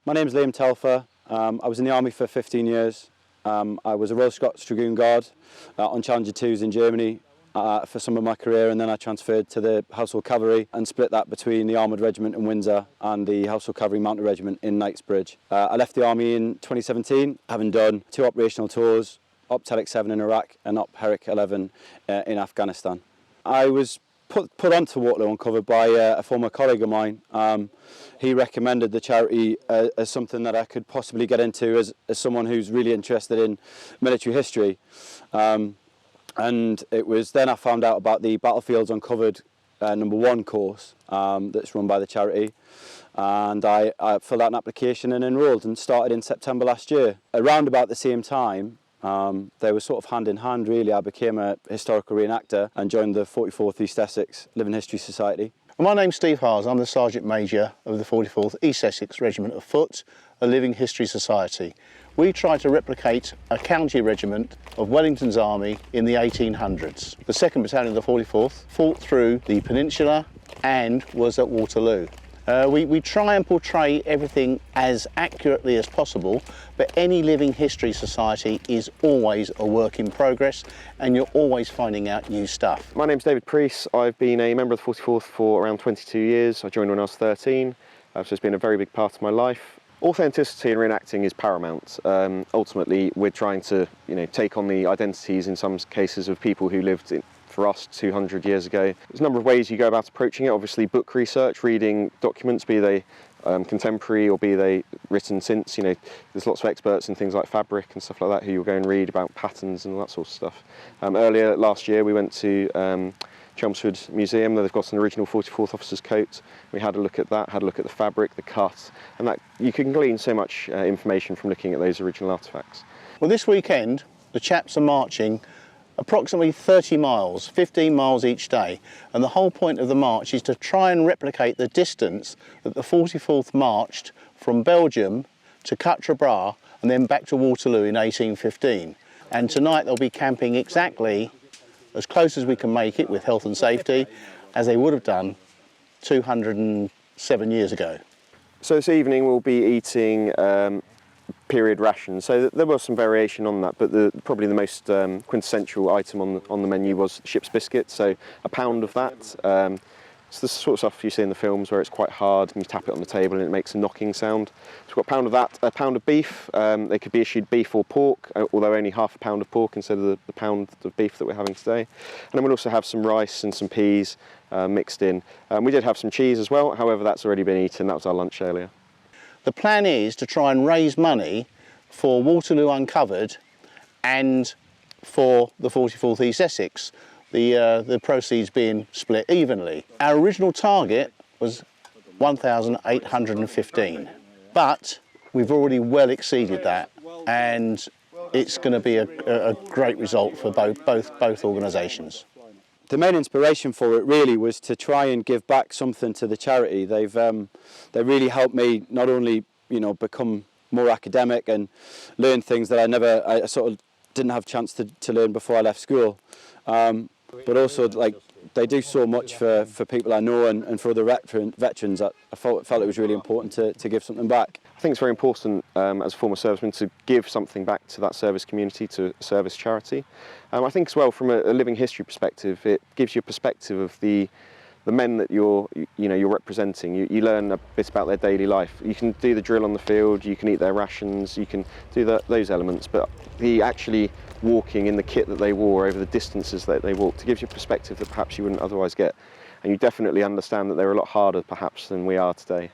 My name's Telfer. I was in the army for 15 years. I was a Royal Scots Dragoon Guard on Challenger 2s in Germany for some of my career, and then I transferred to the Household Cavalry and split that between the Armoured Regiment in Windsor and the Household Cavalry Mounted Regiment in Knightsbridge. I left the army in 2017, having done 2 operational tours, Op Telic 7 in Iraq and Op Herrick 11 in Afghanistan. I was put onto Waterloo Uncovered by a former colleague of mine. He recommended the charity as something that I could possibly get into as someone who's really interested in military history. And it was then I found out about the Battlefields Uncovered #1 course that's run by the charity. And I filled out an application and enrolled and started in September last year. Around about the same time, they were sort of hand in hand really. I became a historical reenactor and joined the 44th East Essex Living History Society. My name's Steve Hars. I'm the Sergeant Major of the 44th East Essex Regiment of Foot, a Living History Society. We try to replicate a county regiment of Wellington's army in the 1800s. The 2nd Battalion of the 44th fought through the peninsula and was at Waterloo. We try and portray everything as accurately as possible, but any living history society is always a work in progress and you're always finding out new stuff. My name's David Preece. I've been a member of the 44th for around 22 years. I joined when I was 13, so it's been a very big part of my life. Authenticity in reenacting is paramount. Ultimately, we're trying to take on the identities in some cases of people who lived for us 200 years ago. There's a number of ways you go about approaching it. Obviously book research, reading documents, be they contemporary or be they written since. There's lots of experts in things like fabric and stuff like that who you'll go and read about patterns and all that sort of stuff. Earlier last year we went to Chelmsford Museum. They've got an original 44th officer's coat. We had a look at that, had a look at the fabric, the cut, and that you can glean so much information from looking at those original artefacts. Well, this weekend the chaps are marching approximately 30 miles, 15 miles each day, and the whole point of the march is to try and replicate the distance that the 44th marched from Belgium to Quatre Bras and then back to Waterloo in 1815. And tonight they'll be camping exactly as close as we can make it with health and safety as they would have done 207 years ago. So this evening we'll be eating period rations. So there was some variation on that, but probably the most quintessential item on the menu was ship's biscuit. So a pound of that. It's the sort of stuff you see in the films where it's quite hard and you tap it on the table and it makes a knocking sound. So we've got a pound of that, a pound of beef. They could be issued beef or pork, although only half a pound of pork instead of the pound of beef that we're having today. And then we'll also have some rice and some peas mixed in. We did have some cheese as well, however that's already been eaten. That was our lunch earlier. The plan is to try and raise money for Waterloo Uncovered and for the 44th East Essex, the proceeds being split evenly. Our original target was 1,815, but we've already well exceeded that, and it's going to be a great result for both organisations. The main inspiration for it really was to try and give back something to the charity. They really helped me not only become more academic and learn things that I sort of didn't have a chance to learn before I left school, but also they do so much for people I know and for other veterans that I felt it was really important to give something back. I think it's very important as a former serviceman to give something back to that service community, to a service charity. I think as well from a living history perspective, it gives you a perspective of the men that you're representing. You learn a bit about their daily life. You can do the drill on the field, you can eat their rations, you can do those elements, but the actually walking in the kit that they wore over the distances that they walked, it gives you a perspective that perhaps you wouldn't otherwise get. And you definitely understand that they're a lot harder perhaps than we are today.